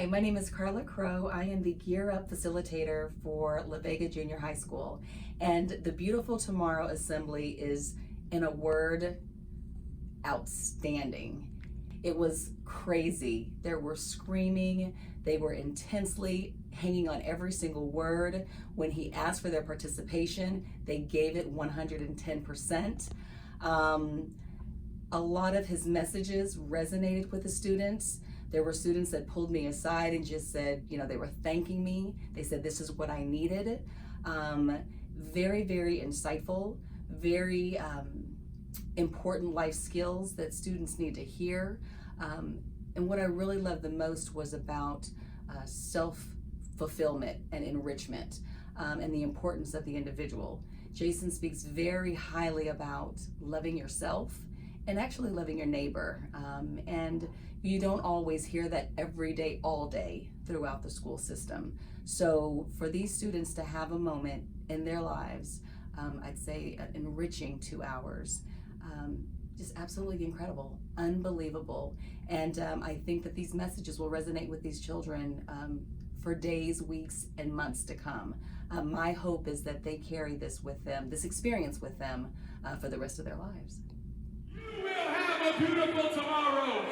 Hi, my name is Carla Crow. I am the Gear Up facilitator for La Vega Junior High School. And the Beautiful Tomorrow Assembly is, in a word, outstanding. It was crazy. There were screaming. They were intensely hanging on every single word. When he asked for their participation, they gave it 110%. A lot of his messages resonated with the students. There were students that pulled me aside and just said, they were thanking me. They said, this is what I needed. Very, very insightful, very important life skills that students need to hear. And what I really loved the most was about self-fulfillment and enrichment and the importance of the individual. Jason speaks very highly about loving yourself and actually loving your neighbor. And you don't always hear that every day, all day throughout the school system. So for these students to have a moment in their lives, I'd say an enriching 2 hours, just absolutely incredible, unbelievable. And I think that these messages will resonate with these children for days, weeks, and months to come. My hope is that they carry this with them, this experience with them for the rest of their lives. You will have a beautiful tomorrow.